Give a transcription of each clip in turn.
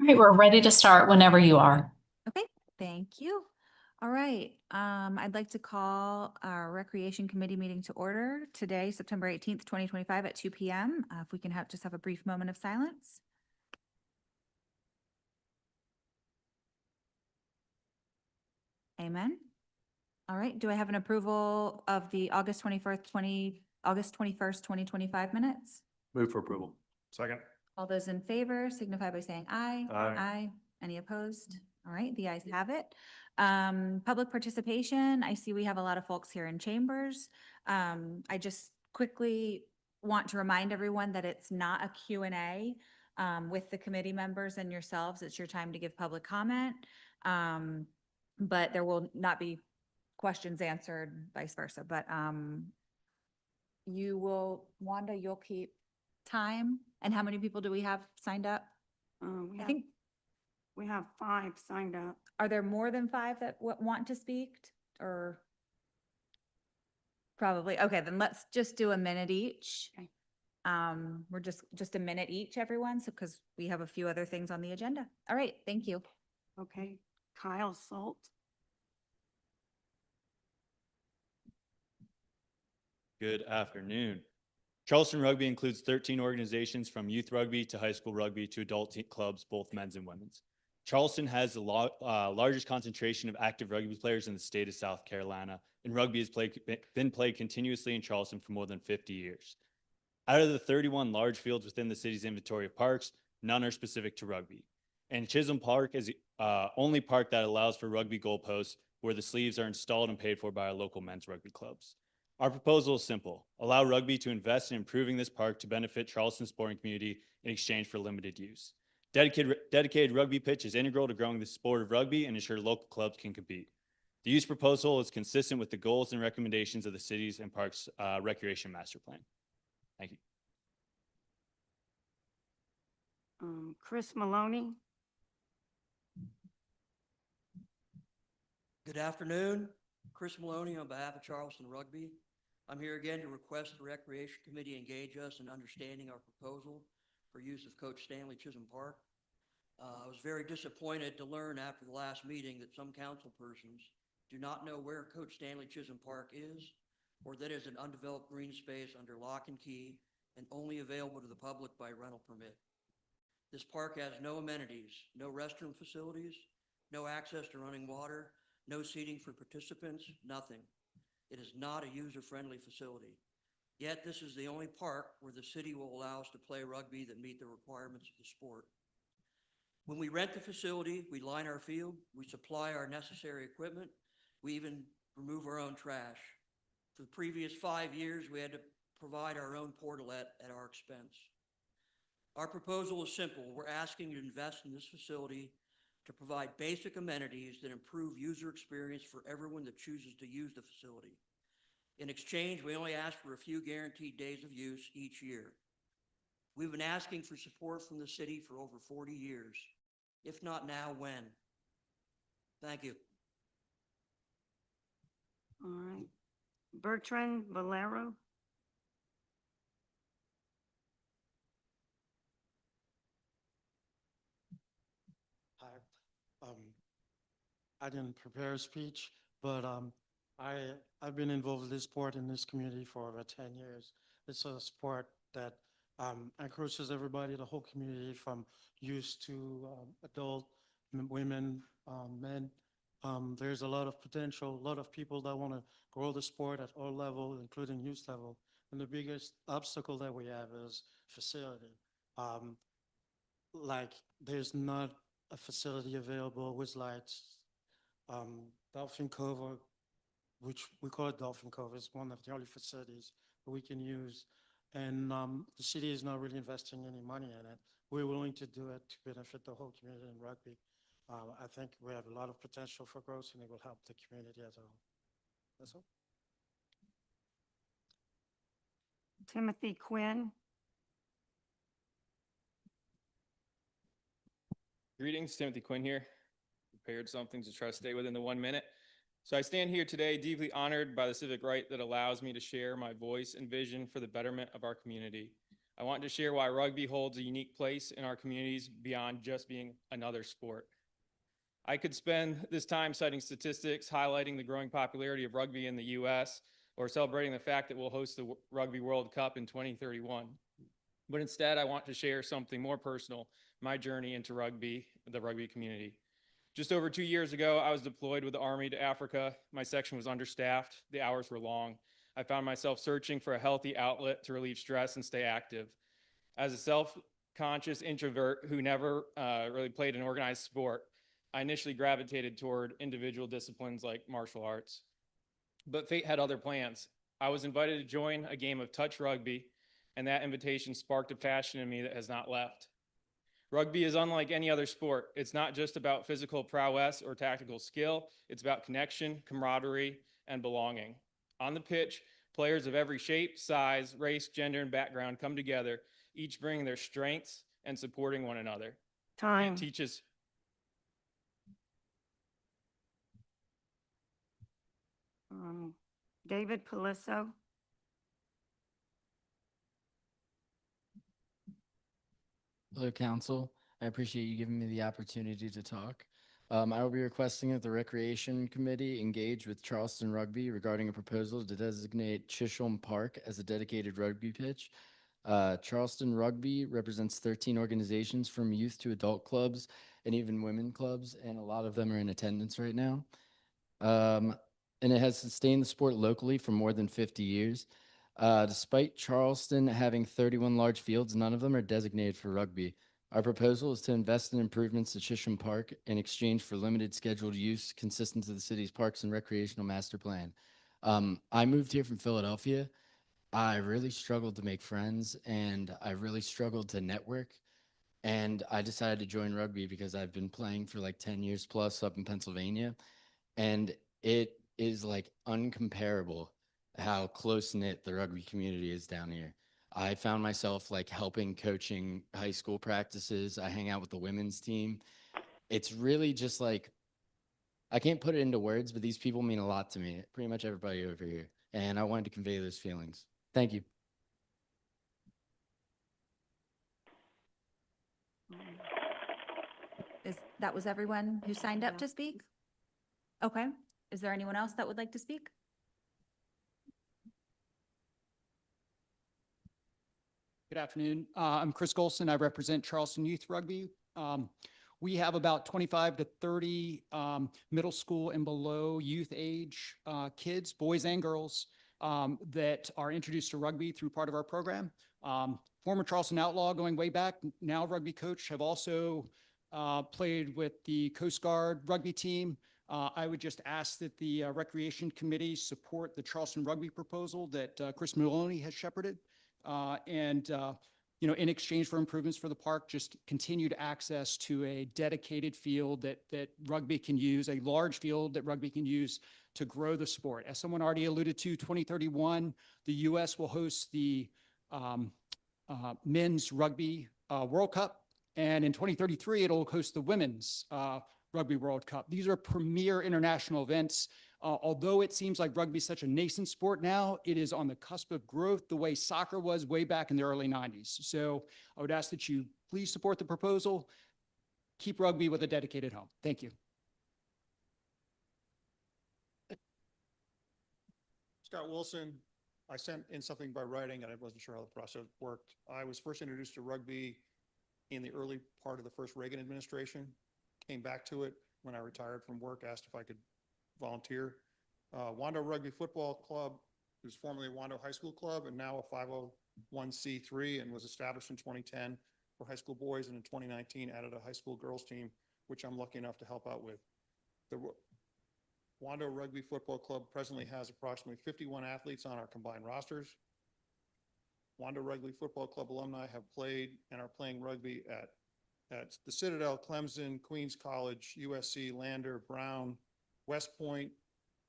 All right, we're ready to start whenever you are. Okay, thank you. All right, I'd like to call our Recreation Committee meeting to order today, September 18th, 2025 at 2 p.m. If we can just have a brief moment of silence. Amen. All right, do I have an approval of the August 21st, 2025 minutes? Move for approval. Second. All those in favor signify by saying aye. Aye. Any opposed? All right, the ayes have it. Public participation, I see we have a lot of folks here in chambers. I just quickly want to remind everyone that it's not a Q&A with the committee members and yourselves. It's your time to give public comment. But there will not be questions answered, vice versa. But you will, Wanda, you'll keep time. And how many people do we have signed up? I think we have 5 signed up. Are there more than 5 that want to speak or? Probably. Okay, then let's just do a minute each. Okay. We're just a minute each, everyone. So, because we have a few other things on the agenda. All right. Thank you. Okay. Kyle Salt. Good afternoon. Charleston Rugby includes 13 organizations from youth rugby to high school rugby to adult clubs, both men's and women's. Charleston has the largest concentration of active rugby players in the state of South Carolina, and rugby has been played continuously in Charleston for more than 50 years. Out of the 31 large fields within the city's inventory of parks, none are specific to rugby. And Chisholm Park is the only park that allows for rugby goalposts where the sleeves are installed and paid for by our local men's rugby clubs. Our proposal is simple: allow rugby to invest in improving this park to benefit Charleston's sporting community in exchange for limited use. Dedicated rugby pitch is integral to growing the sport of rugby and ensure local clubs can compete. The use proposal is consistent with the goals and recommendations of the cities and parks recreation master plan. Thank you. Chris Maloney. Good afternoon. Chris Maloney on behalf of Charleston Rugby. I'm here again to request the Recreation Committee engage us in understanding our proposal for use of Coach Stanley Chisholm Park. I was very disappointed to learn after the last meeting that some council persons do not know where Coach Stanley Chisholm Park is, or that it is an undeveloped green space under lock and key and only available to the public by rental permit. This park has no amenities, no restroom facilities, no access to running water, no seating for participants, nothing. It is not a user-friendly facility. Yet this is the only park where the city will allow us to play rugby that meet the requirements of the sport. When we rent the facility, we line our field, we supply our necessary equipment, we even remove our own trash. For the previous 5 years, we had to provide our own portalette at our expense. Our proposal is simple. We're asking you to invest in this facility to provide basic amenities that improve user experience for everyone that chooses to use the facility. In exchange, we only ask for a few guaranteed days of use each year. We've been asking for support from the city for over 40 years. If not now, when? Thank you. All right. Bertrand Valero. Hi. I didn't prepare a speech, but I've been involved in this sport in this community for over 10 years. It's a sport that encourages everybody, the whole community, from youth to adult, women, men. There's a lot of potential, a lot of people that want to grow the sport at all levels, including youth level. And the biggest obstacle that we have is facility. Like there's not a facility available with lights. Dolphin Cove, which we call it Dolphin Cove, is one of the only facilities that we can use. And the city is not really investing any money in it. We're willing to do it to benefit the whole community in rugby. I think we have a lot of potential for growth, and it will help the community as a whole. That's all. Timothy Quinn. Greetings, Timothy Quinn here. Prepared something to try to stay within the 1 minute. So I stand here today deeply honored by the civic right that allows me to share my voice and vision for the betterment of our community. I want to share why rugby holds a unique place in our communities beyond just being another sport. I could spend this time citing statistics highlighting the growing popularity of rugby in the U.S. or celebrating the fact that we'll host the Rugby World Cup in 2031. But instead, I want to share something more personal, my journey into rugby, the rugby community. Just over 2 years ago, I was deployed with the Army to Africa. My section was understaffed. The hours were long. I found myself searching for a healthy outlet to relieve stress and stay active. As a self-conscious introvert who never really played an organized sport, I initially gravitated toward individual disciplines like martial arts. But fate had other plans. I was invited to join a game of touch rugby, and that invitation sparked a passion in me that has not left. Rugby is unlike any other sport. It's not just about physical prowess or tactical skill. It's about connection, camaraderie, and belonging. On the pitch, players of every shape, size, race, gender, and background come together, each bringing their strengths and supporting one another. Time. It teaches David Paliso. Hello, Council. I appreciate you giving me the opportunity to talk. I will be requesting that the Recreation Committee engage with Charleston Rugby regarding a proposal to designate Chisholm Park as a dedicated rugby pitch. Charleston Rugby represents 13 organizations from youth to adult clubs and even women clubs, and a lot of them are in attendance right now. And it has sustained the sport locally for more than 50 years. Despite Charleston having 31 large fields, none of them are designated for rugby. Our proposal is to invest in improvements to Chisholm Park in exchange for limited scheduled use consistent to the city's Parks and Recreational Master Plan. I moved here from Philadelphia. I really struggled to make friends, and I really struggled to network. And I decided to join rugby because I've been playing for like 10 years plus up in Pennsylvania. And it is like uncomparable how close-knit the rugby community is down here. I found myself like helping coaching high school practices. I hang out with the women's team. It's really just like, I can't put it into words, but these people mean a lot to me, pretty much everybody over here. And I wanted to convey those feelings. Thank you. That was everyone who signed up Yeah. to speak? Okay. Is there anyone else that would like to speak? Good afternoon. I'm Chris Golson. I represent Charleston Youth Rugby. We have about 25 to 30 middle school and below youth age kids, boys and girls, that are introduced to rugby through part of our program. Former Charleston Outlaw going way back, now rugby coach, have also played with the Coast Guard rugby team. I would just ask that the Recreation Committee support the Charleston rugby proposal that Chris Maloney has shepherded. You know, in exchange for improvements for the park, just continued access to a dedicated field that rugby can use, a large field that rugby can use to grow the sport. As someone already alluded to, 2031, the U.S. will host the Men's Rugby World Cup. And in 2033, it'll host the Women's Rugby World Cup. These are premier international events. Although it seems like rugby is such a nascent sport now, it is on the cusp of growth the way soccer was way back in the early 90s. So I would ask that you please support the proposal. Keep rugby with a dedicated home. Thank you. Scott Wilson, I sent in something by writing and I wasn't sure how the process worked. I was first introduced to rugby in the early part of the first Reagan administration, came back to it when I retired from work, asked if I could volunteer. Wando Rugby Football Club, who's formerly Wando High School Club and now a 501c3 and was established in 2010 for high school boys, and in 2019 added a high school girls team, which I'm lucky enough to help out with. The Wando Rugby Football Club presently has approximately 51 athletes on our combined rosters. Wando Rugby Football Club alumni have played and are playing rugby at the Citadel, Clemson, Queens College, USC, Lander, Brown, West Point,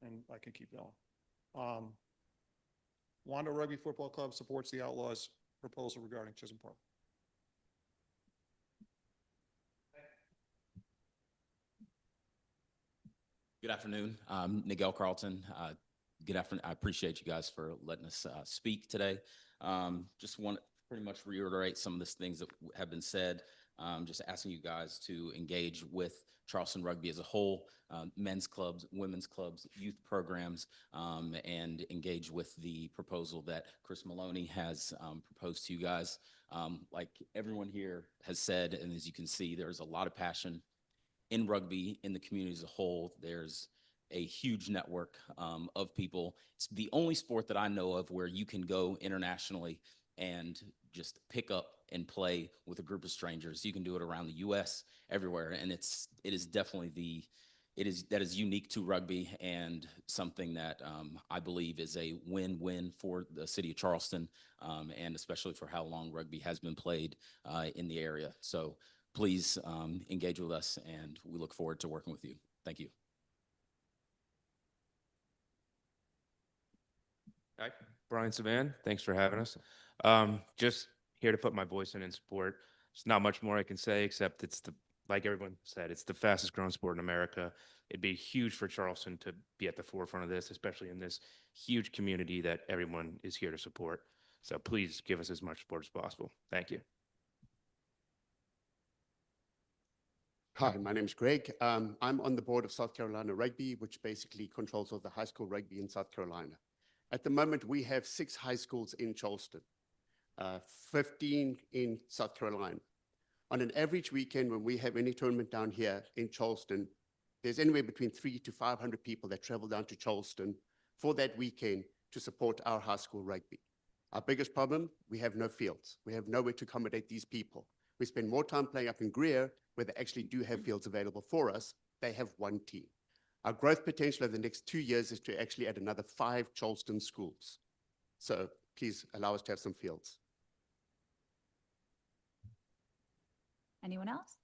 and I can keep going. Wando Rugby Football Club supports the Outlaws' proposal regarding Chisholm Park. Good afternoon. I'm Nigel Carlton. Good afternoon. I appreciate you guys for letting us speak today. Just want pretty much reiterate some of the things that have been said. Just asking you guys to engage with Charleston Rugby as a whole, men's clubs, women's clubs, youth programs, and engage with the proposal that Chris Maloney has proposed to you guys. Like everyone here has said, and as you can see, there's a lot of passion in rugby in the community as a whole. There's a huge network of people. It's the only sport that I know of where you can go internationally and just pick up and play with a group of strangers. You can do it around the U.S., everywhere, and it is definitely that is unique to rugby and something that I believe is a win-win for the city of Charleston, and especially for how long rugby has been played in the area. So please engage with us, and we look forward to working with you. Thank you. Hi, Brian Savan. Thanks for having us. Just here to put my voice in support. There's not much more I can say except like everyone said, it's the fastest growing sport in America. It'd be huge for Charleston to be at the forefront of this, especially in this huge community that everyone is here to support. So please give us as much support as possible. Thank you. Hi, my name's Greg. I'm on the board of South Carolina Rugby, which basically controls all the high school rugby in South Carolina. At the moment, we have 6 high schools in Charleston, 15 in South Carolina. On an average weekend, when we have any tournament down here in Charleston, there's anywhere between 300 to 500 people that travel down to Charleston for that weekend to support our high school rugby. Our biggest problem, we have no fields. We have nowhere to accommodate these people. We spend more time playing up in Greer, where they actually do have fields available for us. They have 1 team. Our growth potential over the next 2 years is to actually add another 5 Charleston schools. So please allow us to have some fields. Anyone else?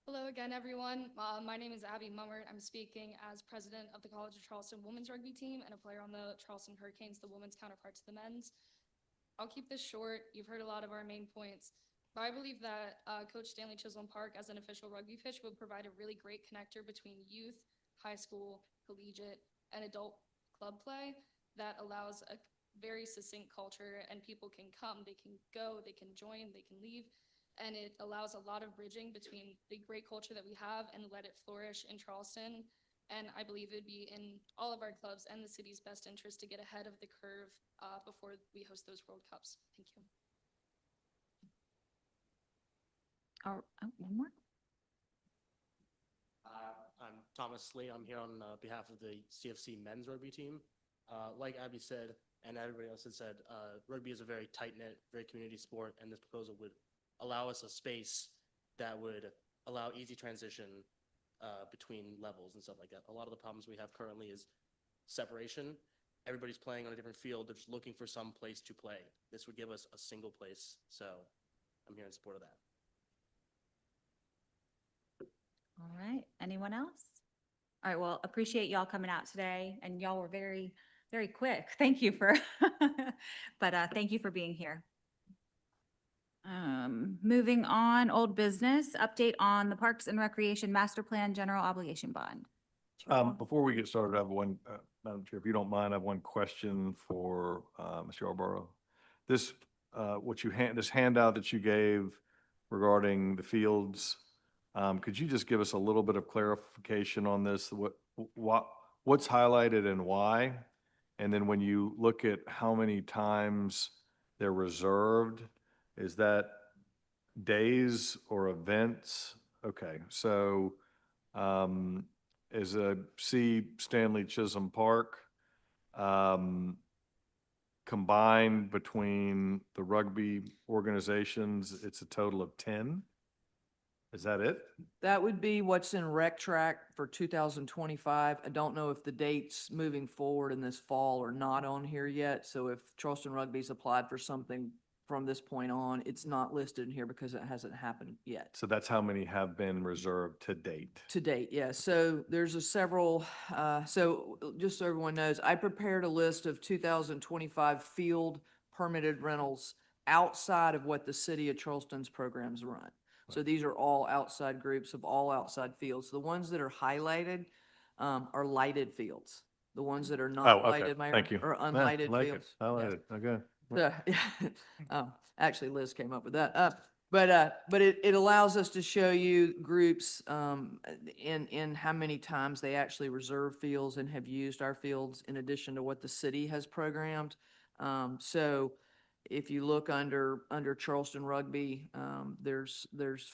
Hello again, everyone. My name is Abby Mummert. I'm speaking as president of the College of Charleston women's rugby team and a player on the Charleston Hurricanes, the women's counterpart to the men's. I'll keep this short. You've heard a lot of our main points. But I believe that Coach Stanley Chisholm Park as an official rugby pitch would provide a really great connector between youth, high school, collegiate, and adult club play that allows a very succinct culture, and people can come, they can go, they can join, they can leave. And it allows a lot of bridging between the great culture that we have and let it flourish in Charleston. And I believe it'd be in all of our clubs and the city's best interest to get ahead of the curve before we host those World Cups. Thank you. Oh, one more. I'm Thomas Lee. I'm here on behalf of the CFC men's rugby team. Like Abby said, and everybody else has said, rugby is a very tight-knit, very community sport, and this proposal would allow us a space that would allow easy transition between levels and stuff like that. A lot of the problems we have currently is separation. Everybody's playing on a different field. They're just looking for some place to play. This would give us a single place. So I'm here in support of that. All right. Anyone else? All right. Well, appreciate y'all coming out today, and y'all were very, very quick. Thank you for, thank you for being here. Moving on, old business, update on the Parks and Recreation Master Plan General Obligation Bond. Before we get started, I have one, Madam Chair, if you don't mind, I have one question for Mr. Yarborough. This, this handout that you gave regarding the fields, could you just give us a little bit of clarification on this? What's highlighted and why? And then when you look at how many times they're reserved, is that days or events? Okay, so as a Stanley Chisholm Park, combined between the rugby organizations, it's a total of 10? Is that it? That would be what's in Rec Track for 2025. I don't know if the dates moving forward in this fall are not on here yet. So if Charleston Rugby's applied for something from this point on, it's not listed in here because it hasn't happened yet. So that's how many have been reserved to date? To date, yeah. So there's several, so just so everyone knows, I prepared a list of 2025 field permitted rentals outside of what the city of Charleston's programs run. So these are all outside groups of all outside fields. The ones that are highlighted are lighted fields. The ones that are not Oh, okay. lighted, Mayor, Thank you. are Yeah, unlighted like it. fields. Highlighted, Yes. okay. Yeah. Actually, Liz came up with that. But it allows us to show you groups, in how many times they actually reserve fields and have used our fields in addition to what the city has programmed. So if you look under Charleston Rugby, there's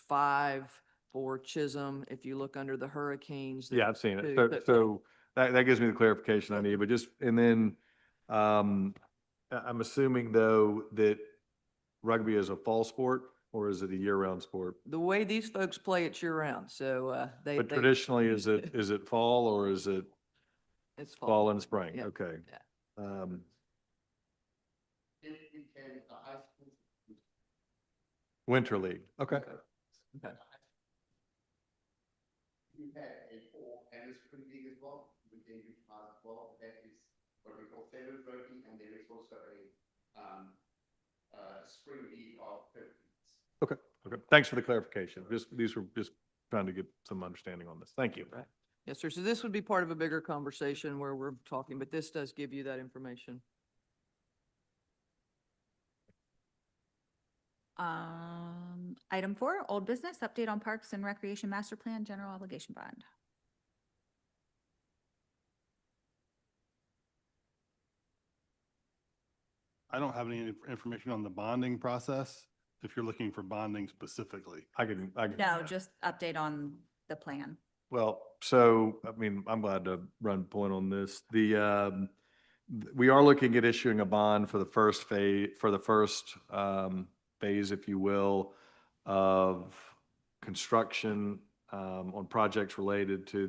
5 for Chisholm. If you look under the Hurricanes. Yeah, I've seen it. there's So, 2. so that gives me the clarification I need, but just, and then, I'm assuming though that rugby is a fall sport or is it a year-round sport? The way these folks play it year round, so, But traditionally, is it fall or is it it's fall and spring? Yeah, Okay. yeah. If we can, the high school. Winter league. Okay. Okay. You have a fall and a spring league as well, with the youth as well. That is what we call feathered rugby, and there is also a spring league of 15s. Okay. Okay. Thanks for the clarification. These were just trying to get some understanding on this. Thank you. Right. Yes, sir. So this would be part of a bigger conversation where we're talking, but this does give you that information. Item 4, old business, update on Parks and Recreation Master Plan, General Obligation Bond. I don't have any information on the bonding process, if you're looking for bonding specifically. I can. No, just update on the plan. Well, so, I mean, I'm glad to run point on this. We are looking at issuing a bond for the first phase, phase, if you will, of construction, on projects related to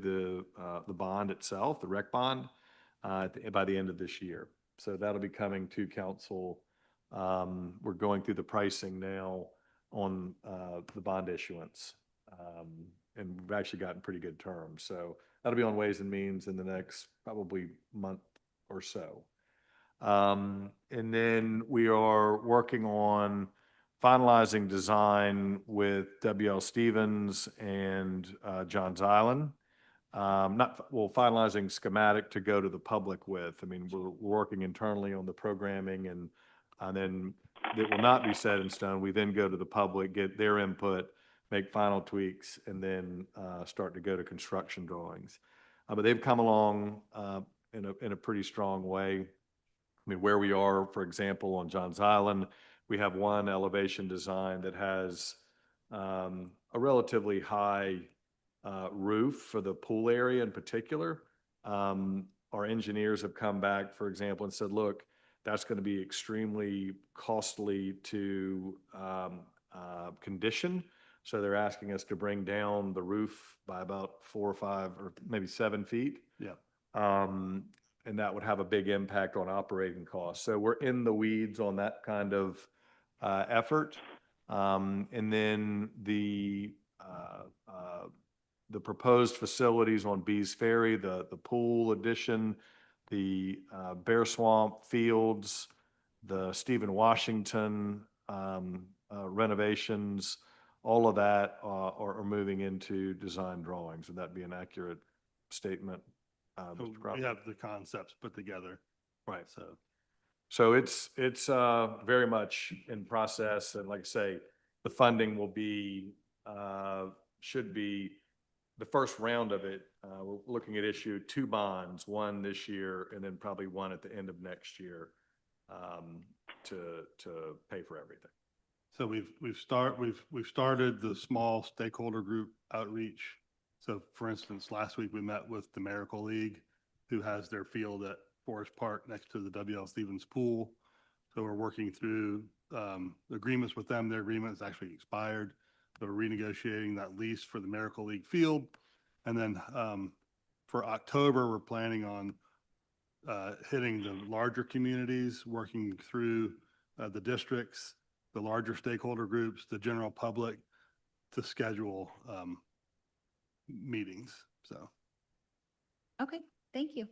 the bond itself, the rec bond, by the end of this year. So that'll be coming to council. We're going through the pricing now on, the bond issuance. And we've actually gotten pretty good terms. So that'll be on Ways and Means in the next probably month or so. And then we are working on finalizing design with WL Stevens and Johns Island. Finalizing schematic to go to the public with. I mean, we're working internally on the programming and then it will not be set in stone. We then go to the public, get their input, make final tweaks, and then start to go to construction drawings. But they've come along in a pretty strong way. I mean, where we are, for example, on Johns Island, we have one elevation design that has a relatively high roof for the pool area in particular. Our engineers have come back, for example, and said, look, that's going to be extremely costly to condition. So they're asking us to bring down the roof by about 4 or 5 or maybe 7 feet. Yeah. And that would have a big impact on operating costs. So we're in the weeds on that kind of effort. And then the proposed facilities on Bees Ferry, the pool addition, the Bear Swamp Fields, the Stephen Washington renovations, all of that are moving into design drawings. Would that be an accurate statement? So Mr. we Crawford? have the concepts put together. Right. So So it's very much in process. And like I say, the funding will be, should be the first round of it. We're looking at issue 2 bonds, one this year and then probably one at the end of next year to pay for everything. So we've started the small stakeholder group outreach. So for instance, last week we met with the Miracle League, who has their field at Forest Park next to the WL Stevens pool. So we're working through agreements with them. Their agreement is actually expired. So we're renegotiating that lease for the Miracle League field. And then for October, we're planning on hitting the larger communities, working through the districts, the larger stakeholder groups, the general public, to schedule meetings. So. Okay, thank you.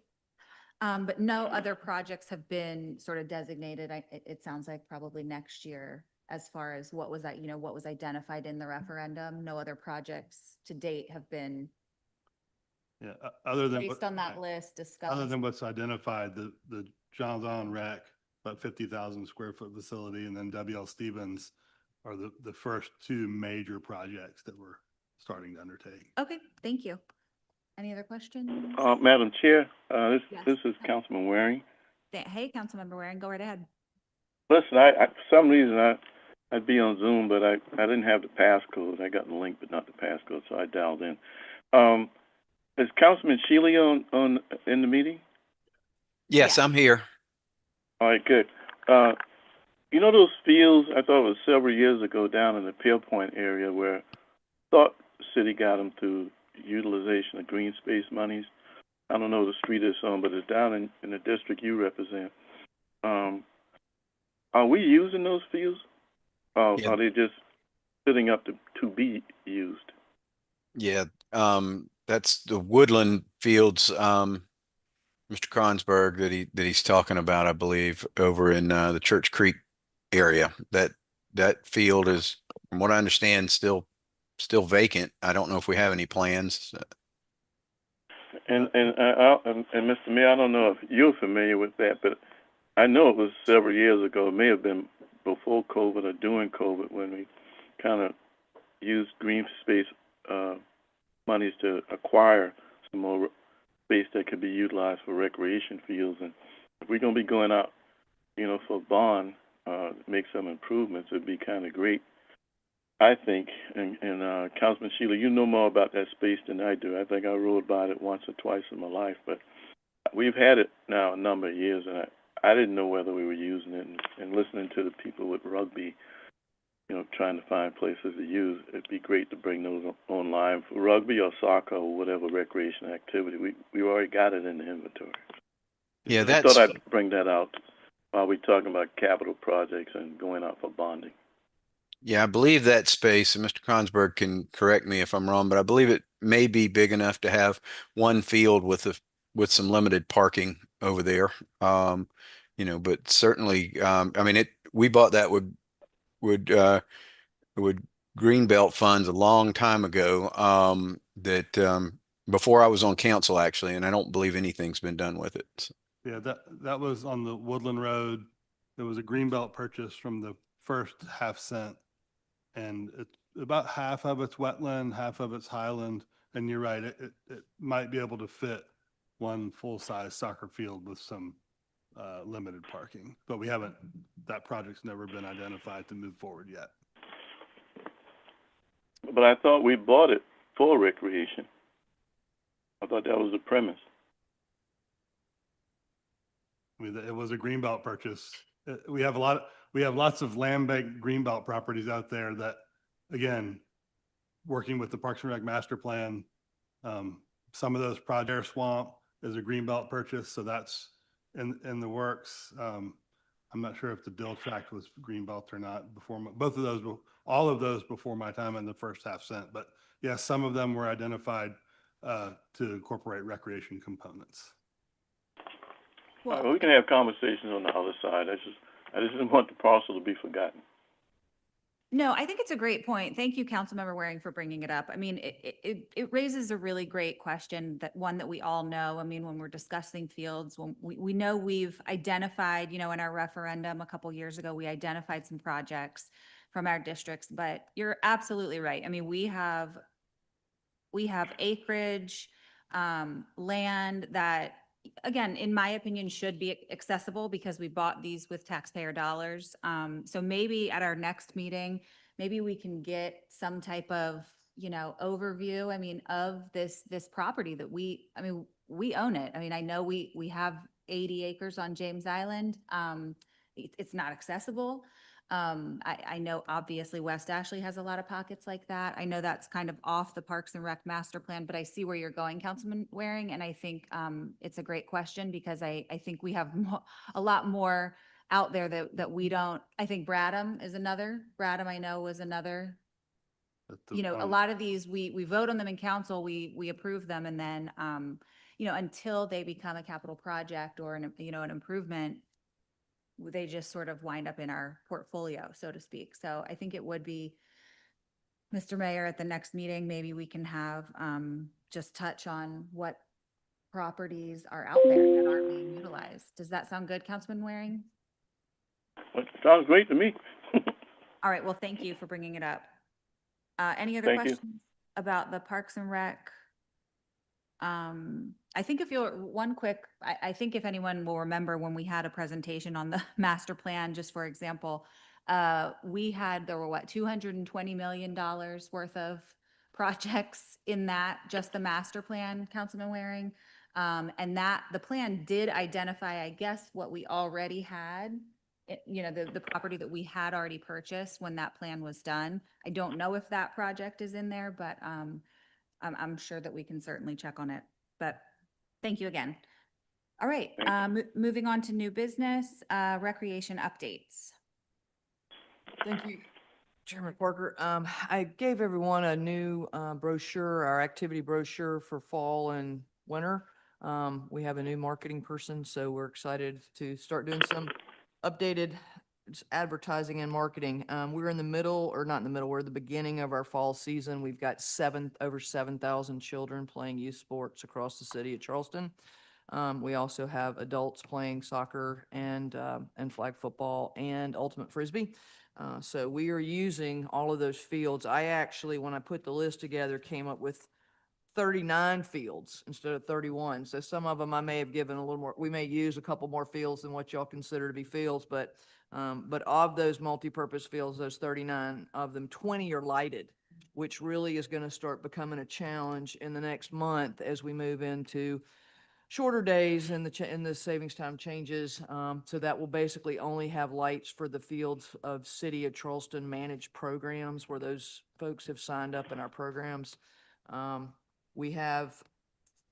But no other projects have been sort of designated. It sounds like probably next year as far as what was that, what was identified in the referendum. No other projects to date have been Yeah, other than. based on that list discussed. Other than what's identified, the Johns Island Rec, about 50,000 square foot facility, and then WL Stevens are the first two major projects that we're starting to undertake. Okay, thank you. Any other questions? Madam Chair, Yes. this is Councilman Waring. Hey, Councilmember Waring, go right ahead. Listen, for some reason, I'd be on Zoom, but I didn't have the passcode. I got the link, but not the passcode, so I dialed in. Is Councilman Shealy in the meeting? Yes, Yeah. I'm here. All right, good. You know those fields, I thought it was several years ago down in the Pierpoint area where I thought the city got them through utilization of green space monies. I don't know the street it's on, but it's down in the district you represent. Are we using those fields? Yeah. Are they just sitting up to be used? Yeah, that's the Woodland Fields, Mr. Kronsberg that he's talking about, I believe, over in the Church Creek area. That field is, from what I understand, still vacant. I don't know if we have any plans. And Mr. Mayor, I don't know if you're familiar with that, but I know it was several years ago. It may have been before COVID or during COVID when we kind of used green space monies to acquire some more space that could be utilized for recreation fields. And if we're going to be going out, for a bond, make some improvements, it'd be kind of great, I think. And Councilman Sheila, you know more about that space than I do. I think I rode by it once or twice in my life, but we've had it now a number of years, and I didn't know whether we were using it. And listening to the people with rugby, trying to find places to use, it'd be great to bring those online for rugby or soccer or whatever recreation activity. We already got it in the inventory. Yeah, I thought I'd bring that out while we're talking about capital projects and going out for bonding. Yeah, I believe that space, and Mr. Kronsberg can correct me if I'm wrong, but I believe it may be big enough to have one field with some limited parking over there. But certainly, I mean, we bought that with Greenbelt funds a long time ago, before I was on council actually, and I don't believe anything's been done with it. So. Yeah, that was on the Woodland Road. There was a Greenbelt purchase from the first half cent, and it's about half of it's wetland, half of it's highland. And you're right, it might be able to fit one full-size soccer field with some limited parking, but that project's never been identified to move forward yet. But I thought we bought it for recreation. I thought that was the premise. I mean, it was a Greenbelt purchase. We have lots of land bank Greenbelt properties out there that, again, working with the Parks and Rec master plan, some of those projects, Swamp is a Greenbelt purchase, so that's in the works. I'm not sure if the Dill Tract was Greenbelt or not all of those before my time in the first half cent. But yes, some of them were identified to incorporate recreation components. Well, we can have conversations on the other side. I just didn't want the parcel to be forgotten. No, I think it's a great point. Thank you, Councilmember Waring, for bringing it up. I mean, it raises a really great question, one that we all know. I mean, when we're discussing fields, when we know we've identified, in our referendum a couple years ago, we identified some projects from our districts, but you're absolutely right. I mean, we have acreage, land that, again, in my opinion, should be accessible because we bought these with taxpayer dollars. So maybe at our next meeting, maybe we can get some type of, overview, I mean, of this property that we own it. I mean, I know we have 80 acres on James Island. It's not accessible. I know obviously West Ashley has a lot of pockets like that. I know that's kind of off the Parks and Rec master plan, but I see where you're going, Councilman Waring. And I think it's a great question because I think we have a lot more out there that we don't. I think Bradham I know was another. A lot of these, we vote on them in council, we approve them. And then, until they become a capital project or an improvement, they just sort of wind up in our portfolio, so to speak. So I think it would be, Mr. Mayor, at the next meeting, maybe we can have just touch on what properties are out there that aren't being utilized. Does that sound good, Councilman Waring? Sounds great to me. All right, well, thank you for bringing it up. Any other Thank you. questions about the Parks and Rec? I think if you'll, one quick, I think if anyone will remember when we had a presentation on the master plan, just for example, there were what, $220 million worth of projects in that, just the master plan, Councilman Waring. And that, the plan did identify, I guess, what we already had, the property that we had already purchased when that plan was done. I don't know if that project is in there, but I'm sure that we can certainly check on it, but thank you again. All right, moving on to new business, recreation updates. Thank you, Chairman Parker. I gave everyone a new brochure, our activity brochure for fall and winter. We have a new marketing person, so we're excited to start doing some updated advertising and marketing. We're in the middle, or not in the middle, we're at the beginning of our fall season. We've got over 7,000 children playing youth sports across the city of Charleston. We also have adults playing soccer and flag football and ultimate frisbee. So we are using all of those fields. I actually, when I put the list together, came up with 39 fields instead of 31. So some of them I may have given a little more, we may use a couple more fields than what y'all consider to be fields, but of those multi-purpose fields, those 39 of them, 20 are lighted, which really is going to start becoming a challenge in the next month as we move into shorter days and the savings time changes. So that will basically only have lights for the fields of City of Charleston managed programs where those folks have signed up in our programs. We have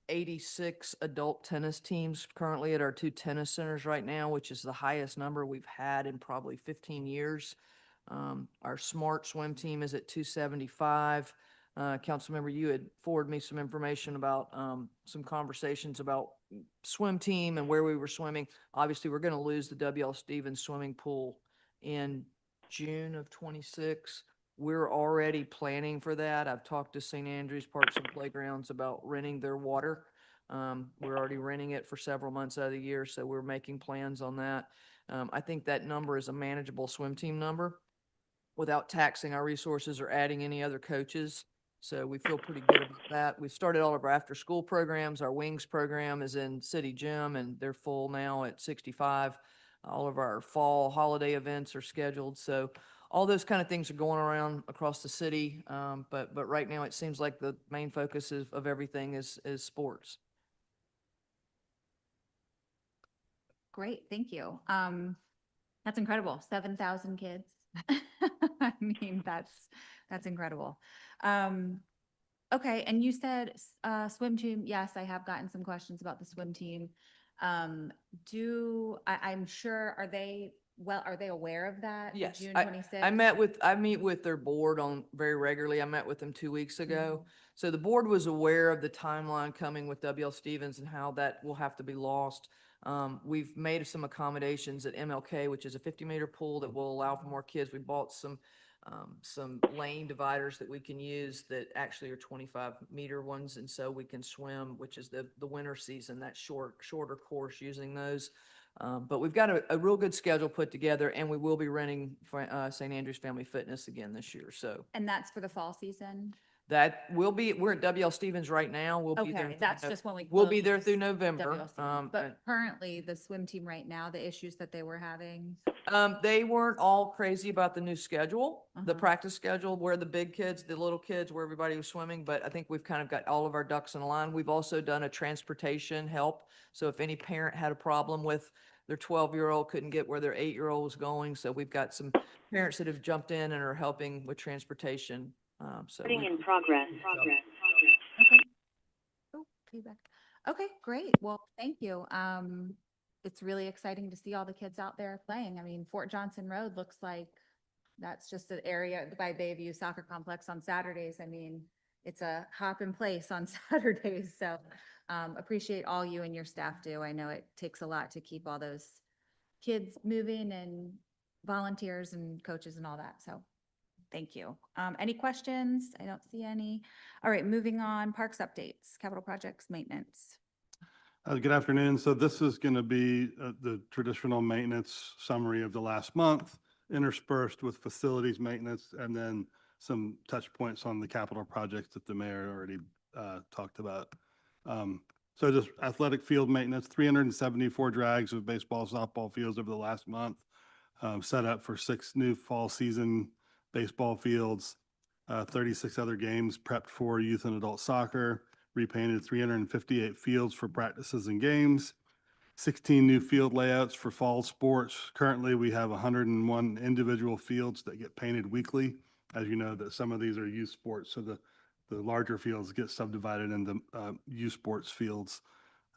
86 adult tennis teams currently at our 2 tennis centers right now, which is the highest number we've had in probably 15 years. Our smart swim team is at 275. Councilmember, you had forwarded me some information about some conversations about swim team and where we were swimming. Obviously, we're going to lose the W.L. Stevens swimming pool in June of 26. We're already planning for that. I've talked to St. Andrews Parks and Playgrounds about renting their water. We're already renting it for several months out of the year, so we're making plans on that. I think that number is a manageable swim team number without taxing our resources or adding any other coaches. So we feel pretty good about that. We've started all of our after-school programs. Our Wings program is in City Gym, and they're full now at 65. All of our fall holiday events are scheduled. So all those kind of things are going around across the city. But right now it seems like the main focus of everything is sports. Great, thank you. That's incredible, 7,000 kids. I mean, that's incredible. Okay, and you said swim team. Yes, I have gotten some questions about the swim team. I'm sure, are they aware of that? the Yes, June I 26th? I meet with their board on very regularly. I met with them 2 weeks ago. So the board was aware of the timeline coming with W.L. Stevens and how that will have to be lost. We've made some accommodations at MLK, which is a 50-meter pool that will allow for more kids. We bought some lane dividers that we can use that actually are 25-meter ones, and so we can swim, which is the winter season, that shorter course using those. But we've got a real good schedule put together, and we will be renting St. Andrews Family Fitness again this year. So And that's for the fall season? that will be, we're at W.L. Stevens right now. We'll be there. Okay, that's just when we. We'll be there close through November. WL Stevens. But currently, the swim team right now, the issues that they were having. They weren't all crazy about the new schedule, the Uh-huh. practice schedule, where the big kids, the little kids, where everybody was swimming. But I think we've kind of got all of our ducks in a line. We've also done a transportation help. So if any parent had a problem with their 12-year-old couldn't get where their 8-year-old was going. So we've got some parents that have jumped in and are helping with transportation. In progress. Okay. Oh, feedback. Okay, great. Well, thank you. It's really exciting to see all the kids out there playing. I mean, Fort Johnson Road looks like that's just an area by Bayview Soccer Complex on Saturdays. I mean, it's a hop in place on Saturdays. So appreciate all you and your staff do. I know it takes a lot to keep all those kids moving and volunteers and coaches and all that. So thank you. Any questions? I don't see any. All right, moving on. Parks updates, capital projects, maintenance. Good afternoon. So this is going to be the traditional maintenance summary of the last month, interspersed with facilities maintenance, and then some touch points on the capital projects that the mayor already talked about. So just athletic field maintenance, 374 drags of baseball, softball fields over the last month, set up for 6 new fall season baseball fields, 36 other games prepped for youth and adult soccer, repainted 358 fields for practices and games, 16 new field layouts for fall sports. Currently, we have 101 individual fields that get painted weekly. As you know, that some of these are youth sports, so the larger fields get subdivided into youth sports fields.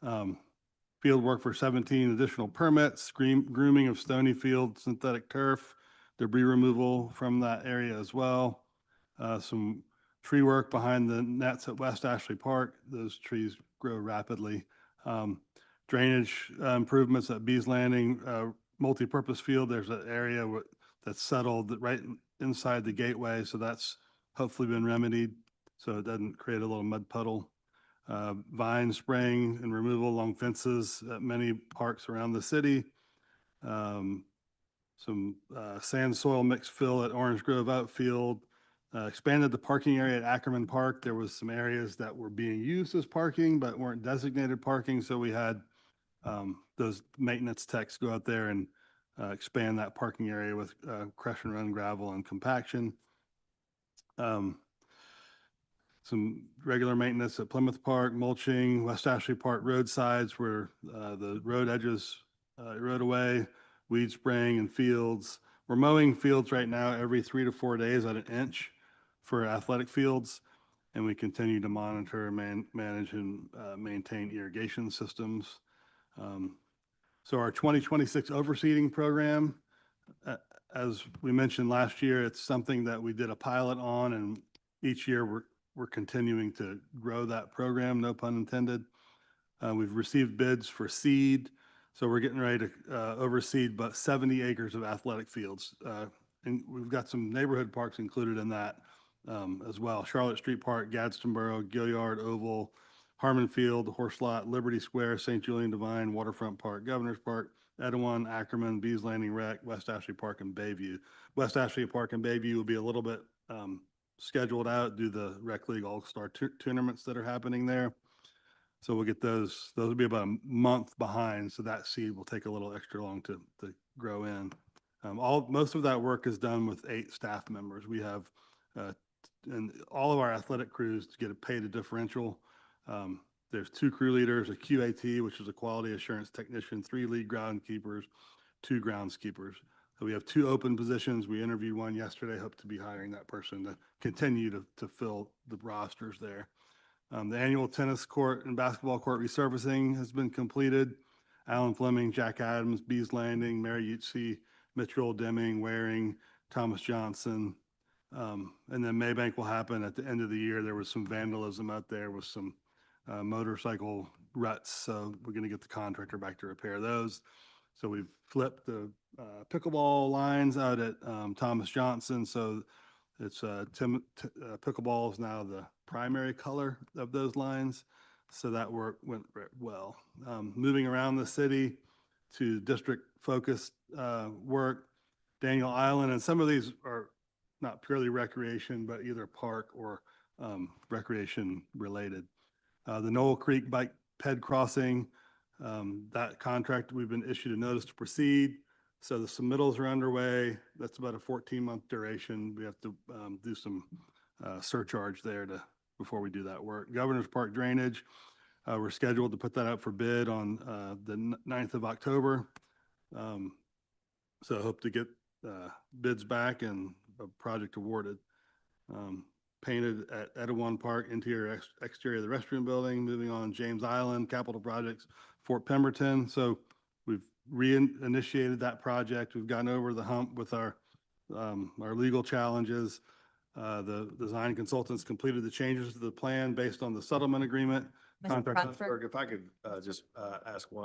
Field work for 17 additional permits, grooming of Stony Field synthetic turf, debris removal from that area as well. Some tree work behind the nets at West Ashley Park. Those trees grow rapidly. Drainage improvements at Bees Landing, multi-purpose field. There's an area that's settled right inside the gateway, so that's hopefully been remedied so it doesn't create a little mud puddle. Vine spraying and removal along fences at many parks around the city. Some sand soil mix fill at Orange Grove Outfield. Expanded the parking area at Ackerman Park. There was some areas that were being used as parking but weren't designated parking, so we had those maintenance techs go out there and expand that parking area with crush and run gravel and compaction. Some regular maintenance at Plymouth Park, mulching, West Ashley Park roadsides where the road edges erode away, weed spraying in fields. We're mowing fields right now every 3 to 4 days at 1 inch for athletic fields, and we continue to monitor, manage, and maintain irrigation systems. So our 2026 overseeding program, as we mentioned last year, it's something that we did a pilot on, and each year we're continuing to grow that program, no pun intended. We've received bids for seed, so we're getting ready to overseed about 70 acres of athletic fields. And we've got some neighborhood parks included in that as well. Charlotte Street Park, Gadsden Borough, Gilliard Oval, Harmon Field, Horse Lot, Liberty Square, St. Julian Divine, Waterfront Park, Governor's Park, Etowah, Ackerman, Bees Landing Rec, West Ashley Park, and Bayview. West Ashley Park and Bayview will be a little bit scheduled out due to the Rec League All-Star tournaments that are happening there. So we'll get those. Those will be about a month behind, so that seed will take a little extra long to grow in. Most of that work is done with 8 staff members. We have, and all of our athletic crews get paid a differential. There's 2 crew leaders, a QAT, which is a quality assurance technician, 3 lead groundkeepers, 2 groundskeepers. So we have 2 open positions. We interviewed one yesterday, hope to be hiring that person to continue to fill the rosters there. The annual tennis court and basketball court resurfacing has been completed. Alan Fleming, Jack Adams, Bees Landing, Mary Utsi, Mitchell, Deming, Waring, Thomas Johnson. And then Maybank will happen at the end of the year. There was some vandalism out there with some motorcycle ruts, so we're going to get the contractor back to repair those. So we've flipped the pickleball lines out at Thomas Johnson, so it's pickleball is now the primary color of those lines, so that work went well. Moving around the city to district-focused work, Daniel Island, and some of these are not purely recreation, but either park or recreation related. The Knoll Creek Bike Ped Crossing, that contract, we've been issued a notice to proceed. So the submittals are underway. That's about a 14-month duration. We have to do some surcharge there before we do that work. Governor's Park Drainage, we're scheduled to put that out for bid on the 9th of October. So I hope to get bids back and a project awarded. Painted at Etowah Park, interior, exterior of the restroom building. Moving on, James Island, capital projects, Fort Pemberton. So we've reinitiated that project. We've gotten over the hump with our legal challenges. The design consultants completed the changes to the plan based on the settlement agreement. Mr. Brunsberg. If I could just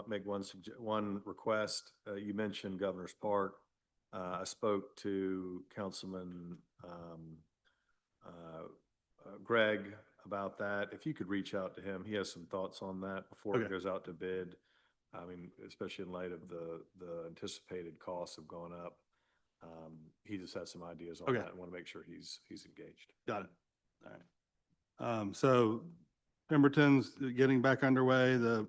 make one request. You mentioned Governor's Park. I spoke to Councilman Greg about that. If you could reach out to him, he has some thoughts on that before Okay. it goes out to bid. I mean, especially in light of the anticipated costs have gone up. He just has some ideas on Okay. that and want to make sure he's engaged. Got it. All right. So Pemberton's getting back underway. The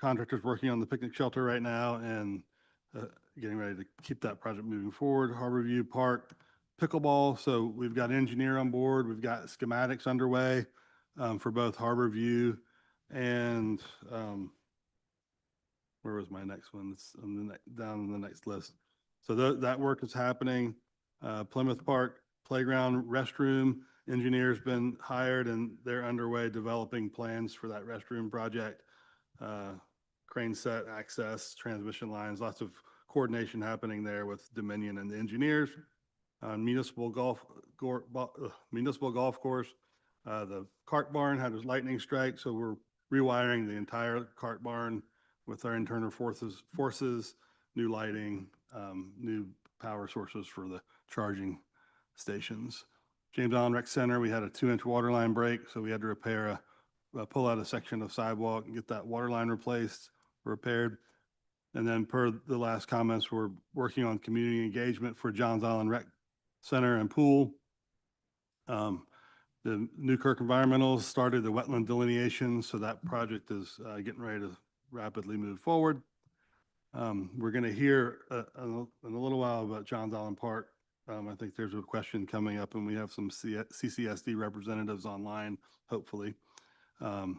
contractor's working on the picnic shelter right now and getting ready to keep that project moving forward. Harborview Park pickleball. So we've got engineer on board. We've got schematics underway for both Harborview and where was my next one? It's on the down on the next list. So that work is happening. Plymouth Park Playground restroom engineer's been hired and they're underway developing plans for that restroom project. Crane set, access, transmission lines, lots of coordination happening there with Dominion and the engineers. Municipal golf course, the cart barn had a lightning strike, so we're rewiring the entire cart barn with our internal forces, new lighting, new power sources for the charging stations. James Allen Rec Center, we had a 2-inch water line break, so we had to repair pull out a section of sidewalk and get that water line replaced, repaired. And then per the last comments, we're working on community engagement for Johns Island Rec Center and Pool. The Newkirk Environmentals started the wetland delineation, so that project is getting ready to rapidly move forward. We're going to hear in a little while about Johns Island Park. I think there's a question coming up, and we have some CCSD representatives online, hopefully. And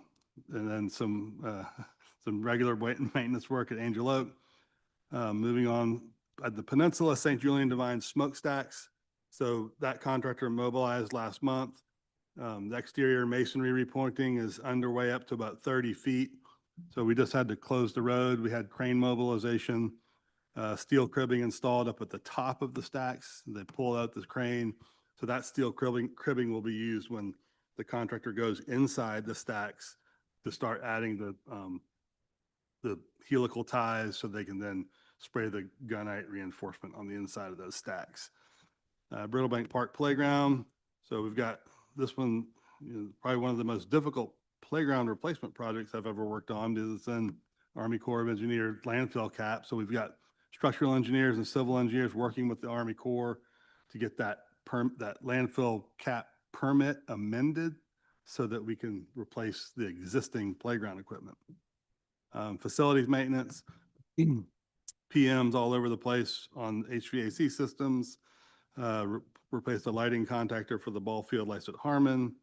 then some regular maintenance work at Angel Oak. Moving on, at the Peninsula, St. Julian Divine Smokestacks. So that contractor mobilized last month. The exterior masonry repointing is underway up to about 30 feet. So we just had to close the road. We had crane mobilization, steel cribbing installed up at the top of the stacks. They pull out this crane. So that steel cribbing will be used when the contractor goes inside the stacks to start adding the helical ties so they can then spray the gunite reinforcement on the inside of those stacks. Brittlebank Park Playground. So we've got this one, probably one of the most difficult playground replacement projects I've ever worked on because it's in Army Corps of Engineers landfill cap. So we've got structural engineers and civil engineers working with the Army Corps to get that landfill cap permit amended so that we can replace the existing playground equipment. Facilities maintenance, PMs all over the place on HVAC systems, replaced the lighting contactor for the ball field lights at Harmon.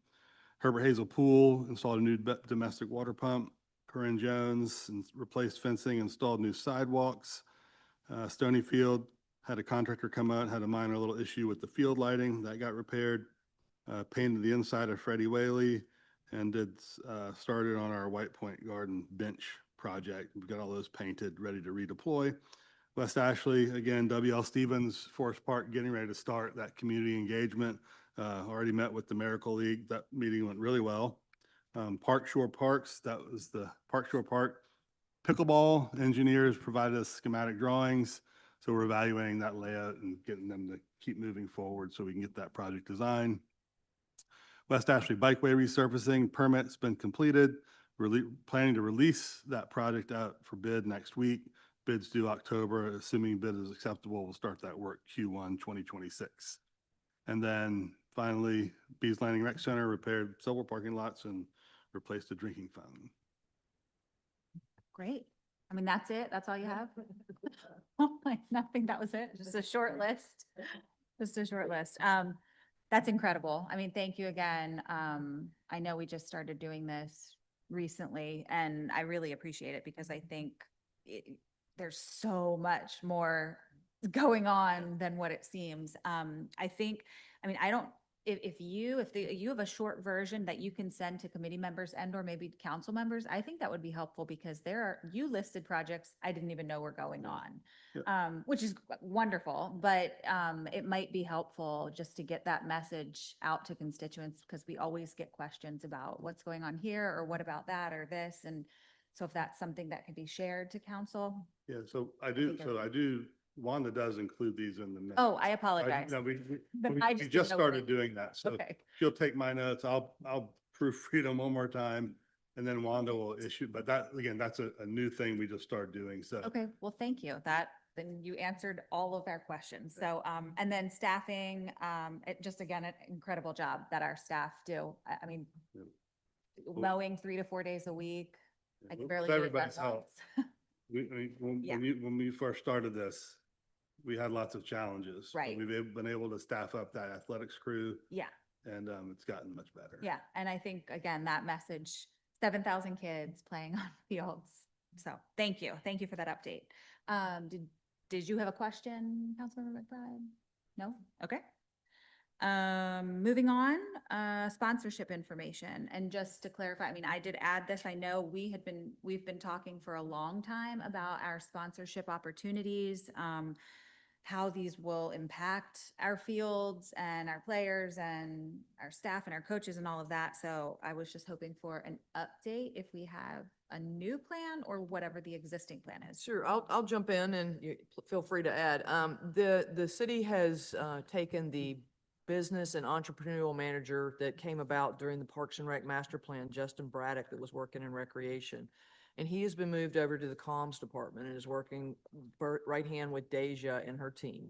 Herbert Hazel Pool installed a new domestic water pump. Corinne Jones replaced fencing, installed new sidewalks. Stonyfield had a contractor come out, had a minor little issue with the field lighting. That got repaired. Painted the inside of Freddie Whaley and started on our White Point Garden bench project. We've got all those painted, ready to redeploy. West Ashley, again, WL Stevens, Forest Park, getting ready to start that community engagement. Already met with the Miracle League. That meeting went really well. Park Shore Parks, that was the Park Shore Park pickleball engineers provided us schematic drawings. So we're evaluating that layout and getting them to keep moving forward so we can get that project designed. West Ashley Bikeway resurfacing permit's been completed. We're planning to release that project out for bid next week. Bids due October. Assuming bid is acceptable, we'll start that work Q1 2026. And then finally, Bees Landing Rec Center repaired several parking lots and replaced a drinking fountain. Great. I mean, that's it? That's all you have? Nothing, that was it? Just a short list? Just a short list. That's incredible. I mean, thank you again. I know we just started doing this recently and I really appreciate it because I think there's so much more going on than what it seems. I think, I mean, I don't, if you have a short version that you can send to committee members and or maybe council members, I think that would be helpful because you listed projects I didn't even know were going on, which is wonderful, but it might be helpful just to get that message out to constituents because we always get questions about what's going on here or what about that or this. And so if that's something that can be shared to council. Yeah, so I do Wanda does include these in the minutes. Oh, I apologize. No, But we I we just just didn't know started when. doing that. So Okay. she'll take my notes. I'll proofread them one more time. And then Wanda will issue, but that, again, that's a new thing we just started doing. So. Okay, well, thank you. Then you answered all of our questions. So, and then staffing, just again, an incredible job that our staff do. I mean, Yeah. mowing 3 to 4 days a week. I can With barely do it everybody's done help. once. When we first started this, we had lots of challenges. but Right. We've been able to staff up that athletics crew Yeah, and it's gotten much better. yeah. And I think, again, that message, 7,000 kids playing on fields. So thank you. Thank you for that update. Did you have a question, Councilmember McBride? No? Okay. Moving on, sponsorship information. And just to clarify, I mean, I did add this. I know we've been talking for a long time about our sponsorship opportunities, how these will impact our fields and our players and our staff and our coaches and all of that. So I was just hoping for an update if we have a new plan or whatever the existing plan is. Sure, I'll jump in and you feel free to add. The city has taken the business and entrepreneurial manager that came about during the Parks and Rec Master Plan, Justin Braddock, that was working in recreation. And he has been moved over to the comms department and is working right hand with Deja and her team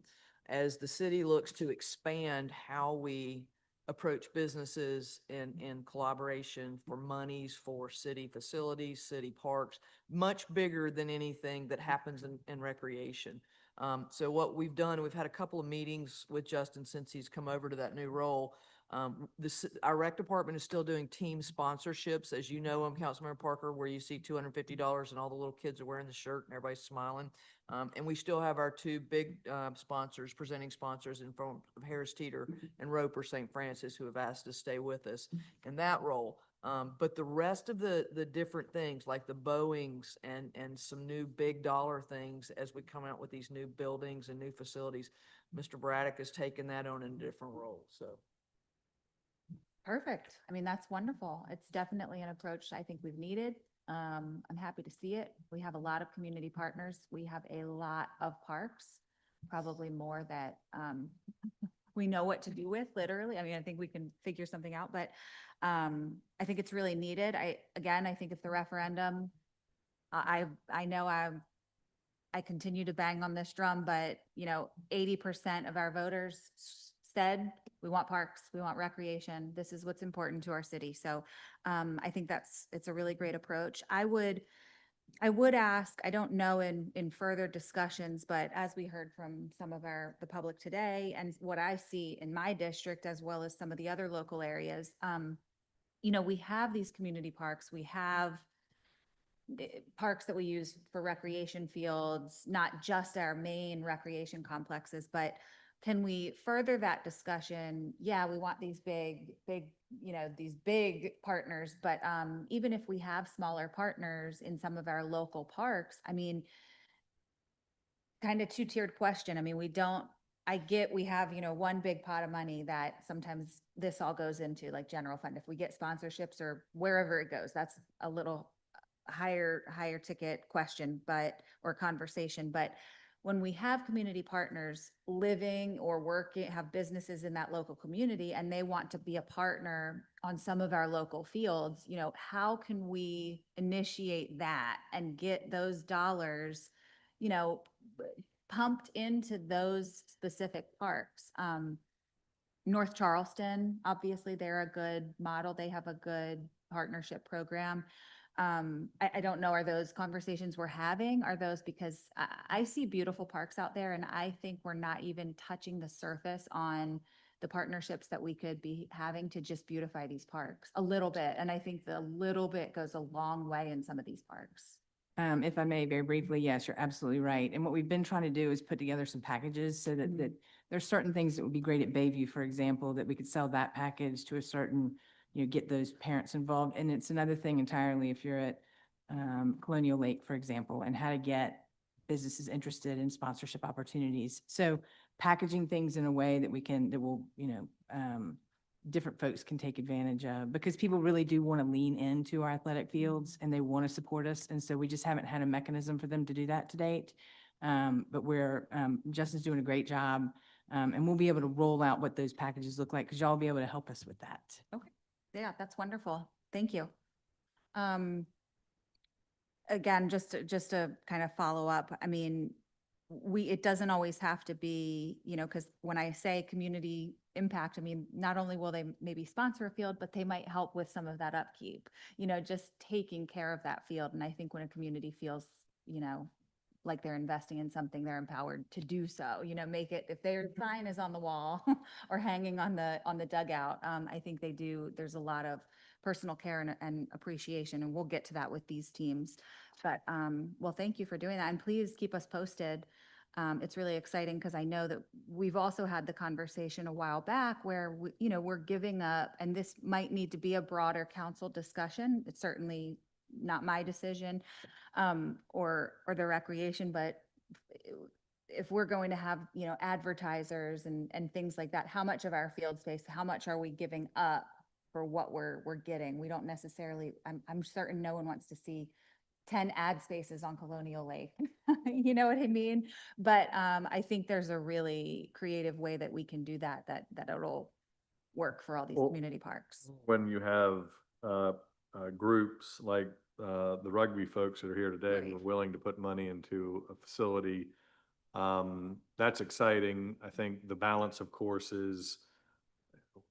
as the city looks to expand how we approach businesses in collaboration for monies for city facilities, city parks, much bigger than anything that happens in recreation. So what we've done, we've had a couple of meetings with Justin since he's come over to that new role. Our rec department is still doing team sponsorships, as you know, Councilmember Parker, where you see $250 and all the little kids are wearing the shirt and everybody's smiling. And we still have our two big sponsors, presenting sponsors in form of Harris Teeter and Roper St. Francis, who have asked to stay with us in that role. But the rest of the different things, like the Boeings and some new big dollar things as we come out with these new buildings and new facilities, Mr. Braddock has taken that on in a different role, so. Perfect. I mean, that's wonderful. It's definitely an approach I think we've needed. I'm happy to see it. We have a lot of community partners. We have a lot of parks, probably more that we know what to do with, literally. I mean, I think we can figure something out, but I think it's really needed. I think if the referendum, I know I continue to bang on this drum, but 80% of our voters said, we want parks, we want recreation. This is what's important to our city. So I think it's a really great approach. I would ask, I don't know in further discussions, but as we heard from some of the public today and what I see in my district, as well as some of the other local areas, we have these community parks, we have parks that we use for recreation fields, not just our main recreation complexes, but can we further that discussion? Yeah, we want these big, these big partners, but even if we have smaller partners in some of our local parks, I mean, kind of two-tiered question. I mean, I get we have, one big pot of money that sometimes this all goes into, like general fund. If we get sponsorships or wherever it goes, that's a little higher ticket question, or conversation. But when we have community partners living or working, have businesses in that local community, and they want to be a partner on some of our local fields, how can we initiate that and get those dollars, pumped into those specific parks? North Charleston, obviously, they're a good model. They have a good partnership program. I don't know, are those conversations we're having? Are those because I see beautiful parks out there, and I think we're not even touching the surface on the partnerships that we could be having to just beautify these parks a little bit. And I think the little bit goes a long way in some of these parks. If I may, very briefly, yes, you're absolutely right. And what we've been trying to do is put together some packages so that there's certain things that would be great at Bayview, for example, that we could sell that package to a certain, get those parents involved. And it's another thing entirely if you're at Colonial Lake, for example, and how to get businesses interested in sponsorship opportunities. So packaging things in a way that will, different folks can take advantage of, because people really do want to lean into our athletic fields and they want to support us. And so we just haven't had a mechanism for them to do that to date. But Justin's doing a great job. And we'll be able to roll out what those packages look like because y'all will be able to help us with that. Okay, yeah, that's wonderful. Thank you. Again, just to kind of follow up, I mean, it doesn't always have to be, because when I say community impact, I mean, not only will they maybe sponsor a field, but they might help with some of that upkeep, just taking care of that field. And I think when a community feels, like they're investing in something, they're empowered to do so, make it, if their sign is on the wall or hanging on the dugout, I think there's a lot of personal care and appreciation, and we'll get to that with these teams. But, well, thank you for doing that, and please keep us posted. It's really exciting because I know that we've also had the conversation a while back where, we're giving up, and this might need to be a broader council discussion. It's certainly not my decision, or the recreation, but if we're going to have, advertisers and things like that, how much of our field space, how much are we giving up for what we're getting? We don't necessarily, I'm certain no one wants to see 10 ad spaces on Colonial Lake. You know what I mean? But I think there's a really creative way that we can do that it'll work for all these Well, community parks. When you have groups like the rugby folks that are here today who are willing to put money into a facility, that's exciting. I think the balance, of course, is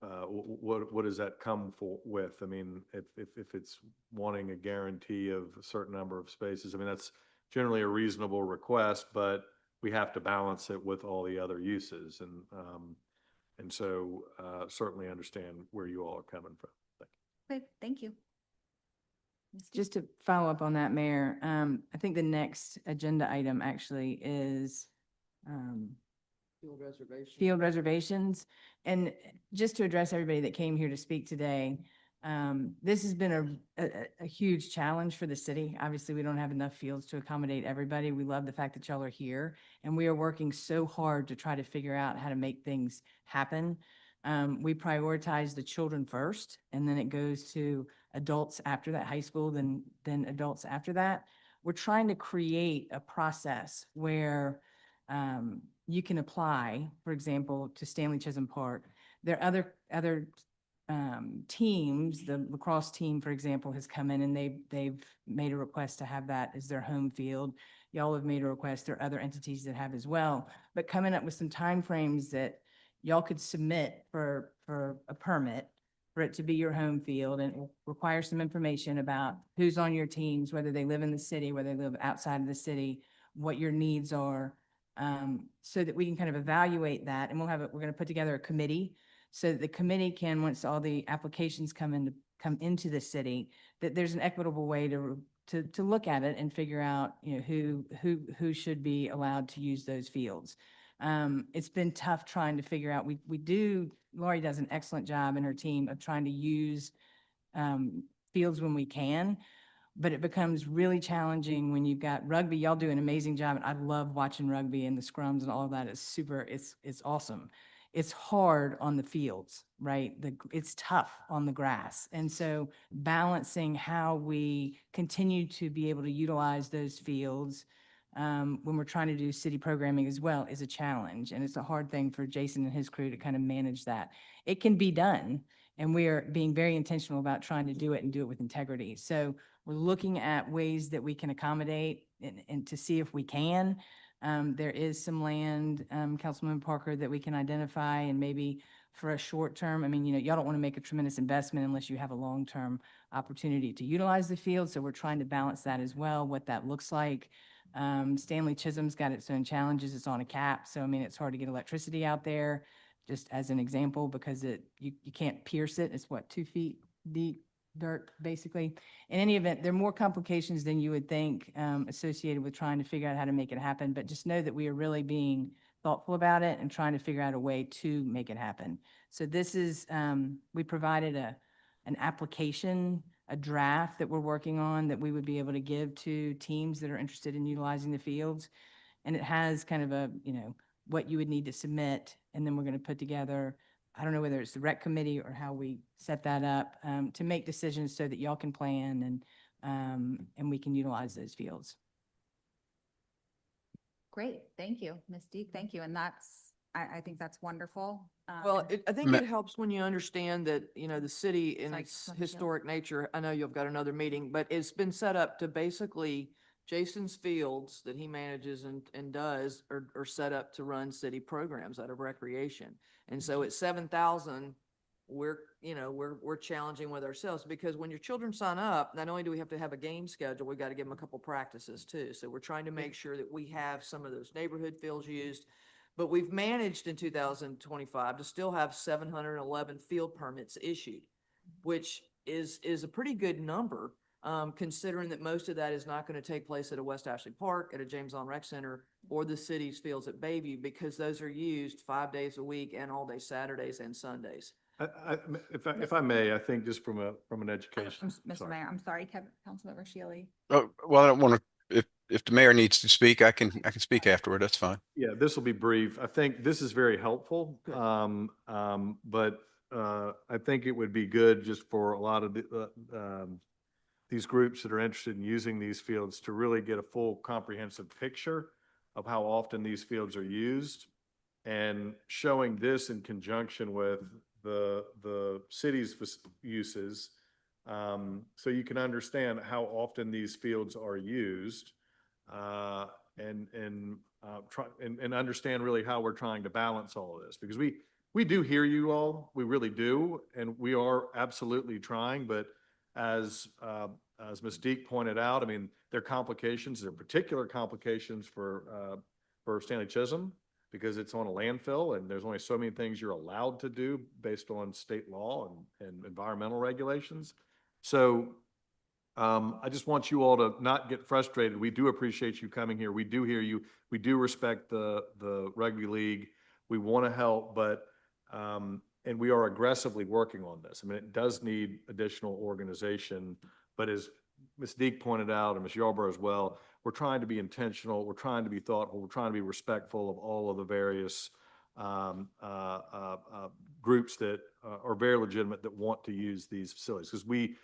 what does that come with? I mean, if it's wanting a guarantee of a certain number of spaces, I mean, that's generally a reasonable request, but we have to balance it with all the other uses. And so certainly understand where you all are coming from. Okay, thank you. Just to follow up on that, Mayor, I think the next agenda item actually is field reservations. And just to address everybody that came here to speak today, this has been a huge challenge for the city. Obviously, we don't have enough fields to accommodate everybody. We love the fact that y'all are here, and we are working so hard to try to figure out how to make things happen. We prioritize the children first, and then it goes to adults after that, high school, then adults after that. We're trying to create a process where you can apply, for example, to Stanley Chisholm Park. There are other teams. The lacrosse team, for example, has come in and they've made a request to have that as their home field. Y'all have made a request. There are other entities that have as well. But coming up with some timeframes that y'all could submit for a permit for it to be your home field, and it will require some information about who's on your teams, whether they live in the city, whether they live outside of the city, what your needs are, so that we can kind of evaluate that. And we're going to put together a committee so that the committee can, once all the applications come into the city, that there's an equitable way to look at it and figure out, who should be allowed to use those fields. It's been tough trying to figure out, Lori does an excellent job and her team of trying to use fields when we can, but it becomes really challenging when you've got rugby. Y'all do an amazing job, and I love watching rugby, and the scrums and all of that is super, it's awesome. It's hard on the fields, right? It's tough on the grass. And so balancing how we continue to be able to utilize those fields when we're trying to do city programming as well is a challenge. And it's a hard thing for Jason and his crew to kind of manage that. It can be done, and we are being very intentional about trying to do it and do it with integrity. So we're looking at ways that we can accommodate and to see if we can. There is some land, Councilman Parker, that we can identify, and maybe for a short term, I mean, y'all don't want to make a tremendous investment unless you have a long-term opportunity to utilize the field. So we're trying to balance that as well, what that looks like. Stanley Chisholm's got its own challenges. It's on a cap. So, I mean, it's hard to get electricity out there, just as an example, because you can't pierce it. It's 2 feet deep dirt, basically. In any event, there are more complications than you would think associated with trying to figure out how to make it happen. But just know that we are really being thoughtful about it and trying to figure out a way to make it happen. So this is, we provided an application, a draft that we're working on that we would be able to give to teams that are interested in utilizing the fields. And it has kind of a, what you would need to submit. And then we're going to put together, I don't know whether it's the rec committee or how we set that up to make decisions so that y'all can plan and we can utilize those fields. great. Thank you, Ms. Deek. Thank you. And that's, I think that's wonderful. Well, And- I think it helps when you understand that, the city in Sorry, its Councilmember Shields. historic nature, I know you've got another meeting, but it's been set up to basically Jason's Fields that he manages and does are set up to run city programs out of recreation. And so at 7,000, we're challenging with ourselves because when your children sign up, not only do we have to have a game schedule, we got to give them a couple practices too. So we're trying to make sure that we have some of those neighborhood fields used. But we've managed in 2025 to still have 711 field permits issued, which is a pretty good number, considering that most of that is not going to take place at a West Ashley Park, at a James Allen Rec Center, or the city's fields at Bayview, because those are used 5 days a week and all day Saturdays and Sundays. If I may, I think just from an education. Mr. sorry. Mayor, I'm sorry, Councilmember Shealy. Oh, well, I don't want to, if the mayor needs to speak, I can speak afterward. That's fine. Yeah, this will be brief. I think this is very helpful. Good. But I think it would be good just for a lot of these groups that are interested in using these fields to really get a full comprehensive picture of how often these fields are used, and showing this in conjunction with the city's uses, so you can understand how often these fields are used, and understand really how we're trying to balance all of this, because we do hear you all, we really do, and we are absolutely trying, but as Ms. Deek pointed out, I mean, there are complications, there are particular complications for Stanley Chisholm, because it's on a landfill and there's only so many things you're allowed to do based on state law and environmental regulations. So I just want you all to not get frustrated. We do appreciate you coming here. We do hear you. We do respect the rugby league. We want to help, but and we are aggressively working on this. I mean, it does need additional organization, but as Ms. Deek pointed out, and Ms. Yarborough as well, we're trying to be intentional, we're trying to be thoughtful, we're trying to be respectful of all of the various groups that are very legitimate that want to use these facilities, because we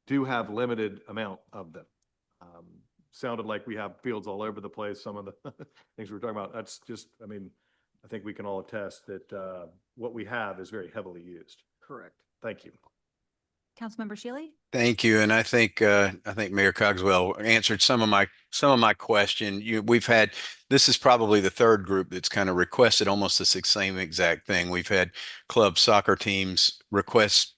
do have limited amount of them. Sounded like we have fields all over the place, some of the things we were talking about. That's just, I mean, I think we can all attest that what we have is very heavily used. Correct. Thank you. Councilmember Shealy? Thank you. And I think Mayor Cogswell answered some of my question. This is probably the third group that's kind of requested almost the same exact thing. We've had club soccer teams request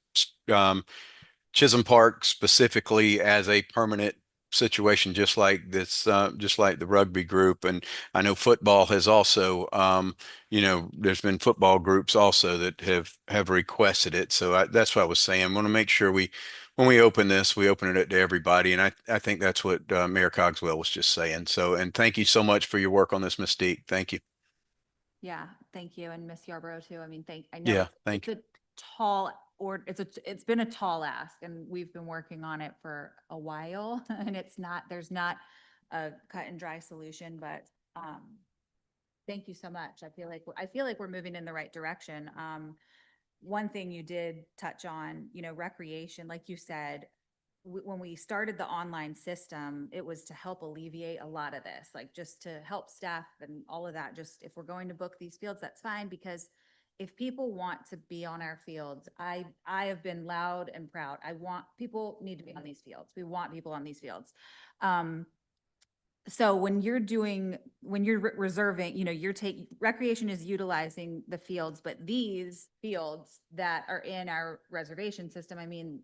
Chisholm Park specifically as a permanent situation, just like this, just like the rugby group. And I know football has also, there's been football groups also that have requested it. So that's what I was saying. I want to make sure when we open this, we open it to everybody. And I think that's what Mayor Cogswell was just saying. So, and thank you so much for your work on this, Ms. Deek. Thank you. Yeah, thank you. And Miss Yarborough too. I mean, I know Yeah, it's thank a tall, or it's been a tall ask, and we've been working on it for a while and there's not a cut and dry solution, but thank you so much. I feel like we're moving in the right direction. One thing you did touch on, recreation, like you said, when we started the online system, it was to help alleviate a lot of this, like just to help staff and all of that. Just if we're going to book these fields, that's fine, because if people want to be on our fields, I have been loud and proud. People need to be on these fields. We want people on these fields. So when you're reserving, recreation is utilizing the fields, but these fields that are in our reservation system, I mean,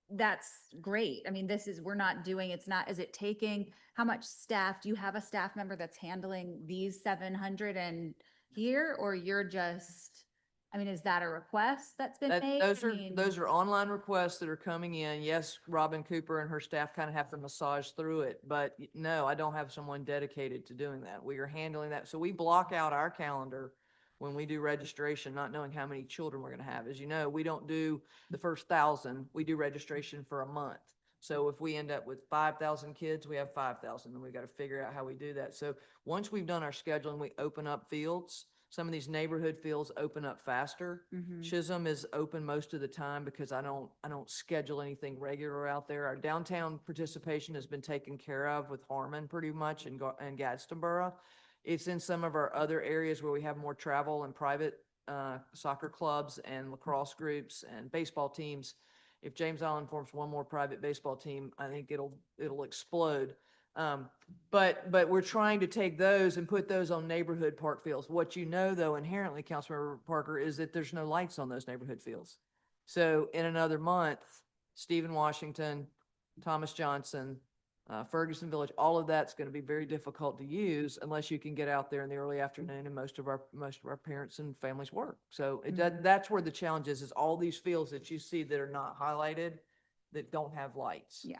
that's great. I mean, is it taking, how much staff, do you have a staff member that's handling these 700 and here, or you're just, I mean, is that a request that's been made? Those are online requests that are coming in. Yes, Robin Cooper and her staff kind of have to massage through it, but no, I don't have someone dedicated to doing that. We are handling that. So we block out our calendar when we do registration, not knowing how many children we're going to have. As you know, we don't do the first 1,000. We do registration for a month. So if we end up with 5,000 kids, we have 5,000, and we've got to figure out how we do that. So once we've done our scheduling, we open up fields. some of these neighborhood fields open up faster. Mhm. Chisholm is open most of the time because I don't schedule anything regular out there. Our downtown participation has been taken care of with Harmon pretty much and Gadsdenboro. It's in some of our other areas where we have more travel and private soccer clubs and lacrosse groups and baseball teams. If James Island forms one more private baseball team, I think it'll explode. But we're trying to take those and put those on neighborhood park fields. What you know, though, inherently, Councilmember Parker, is that there's no lights on those neighborhood fields. So in another month, Stephen Washington, Thomas Johnson, Ferguson Village, all of that's going to be very difficult to use unless you can get out there in the early afternoon, and most of our parents and families work. So that's where the challenge is all these fields that you see that are not highlighted, that don't have lights. Yeah.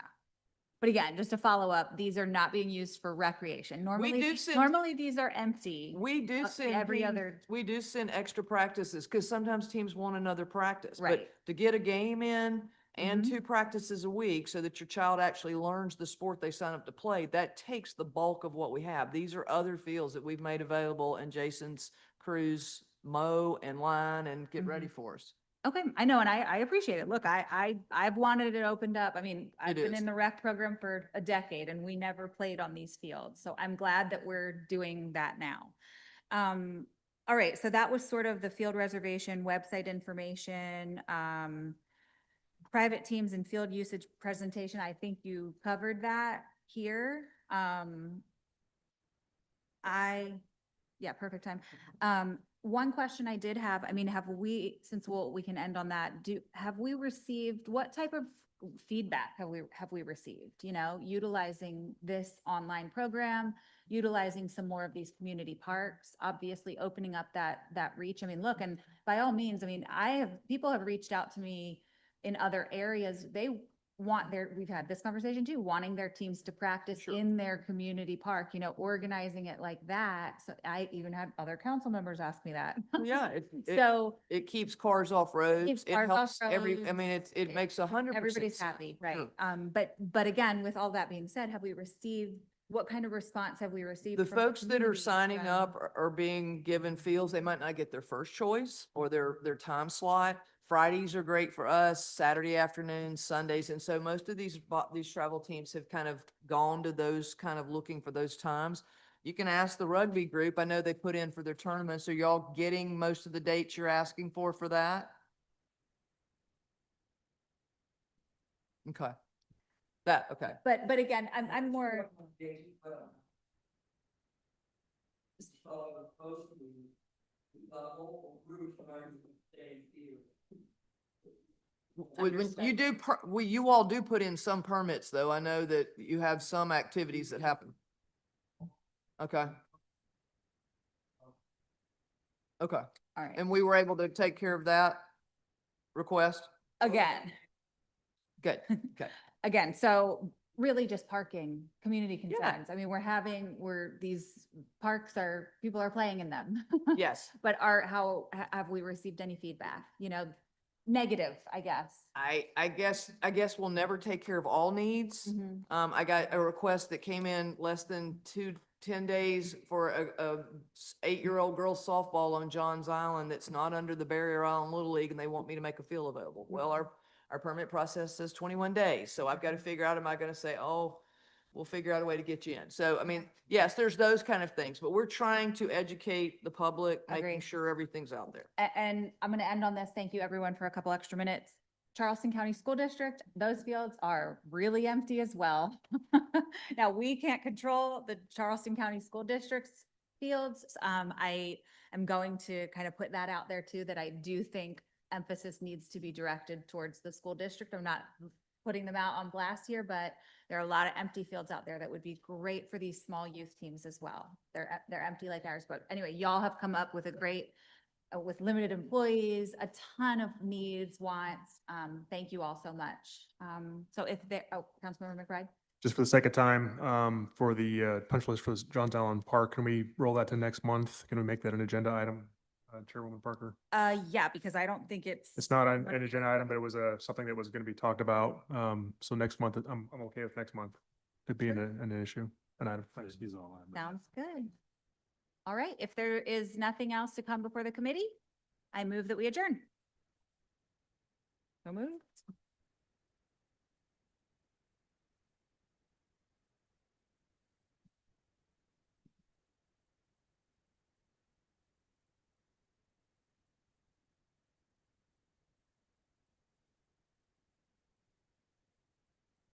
But again, just to follow up, these are not being used for recreation. Normally, do send- normally these are empty. We do send every teams- other. We do send extra practices because sometimes teams want another practice. Right. But to get a game in and Mhm. 2 practices a week so that your child actually learns the sport they sign up to play, that takes the bulk of what we have. These are other fields that we've made available, and Jason's crews mow and line and get ready for us. Okay, I know, and I appreciate it. Look, I've wanted it opened up. I mean, I've been is. in the rec program for a decade and we never played on these fields. So I'm glad that we're doing that now. All right, so that was sort of the field reservation, website information, private teams and field usage presentation. I think you covered that here. Yeah, perfect time. One question I did have, I mean, since we can end on that, have we received, what type of feedback have we received, utilizing this online program, utilizing some more of these community parks, obviously opening up that reach? I mean, look, and by all means, I mean, people have reached out to me in other areas. We've had this conversation too, wanting their teams to practice in their community park, organizing it like that. So I even had other council members ask me that. Yeah. So It keeps cars off roads. Keeps It cars off helps I roads. mean, it makes 100%. everybody's happy, right? Sure. But again, with all that being said, what kind of response have we received? The from the folks that are community signing from- up are being given fields. They might not get their first choice or their time slot. Fridays are great for us, Saturday afternoons, Sundays. And so most of these travel teams have kind of gone to those, kind of looking for those times. You can ask the rugby group. I know they put in for their tournaments. Are y'all getting most of the dates you're asking for that? Okay. Okay. But again, I'm more. When you do, you all do put in some permits, though. I know that you have some activities that happen. Okay. Okay. All right. And we were able to take care of that request? Again. Good. Okay. Again, so really just parking, community concerns. I mean, these parks people are playing in them. Yes. But have we received any feedback? Negative, I guess. I guess we'll never take care of all needs. Mhm. I got a request that came in less than 10 days for a 8-year-old girls softball on Johns Island that's not under the Barrier Island Little League, and they want me to make a field available. Well, our permit process says 21 days. So I've got to figure out, am I going to say, oh, we'll figure out a way to get you in. So, I mean, yes, there's those kind of things, but we're trying to educate the public, making Agree. sure everything's out there. And I'm going to end on this. Thank you everyone for a couple extra minutes. Charleston County School District, those fields are really empty as well. Now, we can't control the Charleston County School District's fields. I am going to kind of put that out there too, that I do think emphasis needs to be directed towards the school district. I'm not putting them out on blast here, but there are a lot of empty fields out there that would be great for these small youth teams as well. They're empty like ours, but anyway, y'all have come up with a great, with limited employees, a ton of needs, wants. Thank you all so much. So Councilmember McBride? Just for the second time, for the punch list for Johns Island Park, can we roll that to next month? Can we make that an agenda item, Chairwoman Parker? Yeah, because I don't think It's not an agenda item, but it was something that was going to be talked about. So next month, I'm okay with next month it being an issue, an item. Thanks. Sounds good. All right, if there is nothing else to come before the committee, I move that we adjourn. So moved.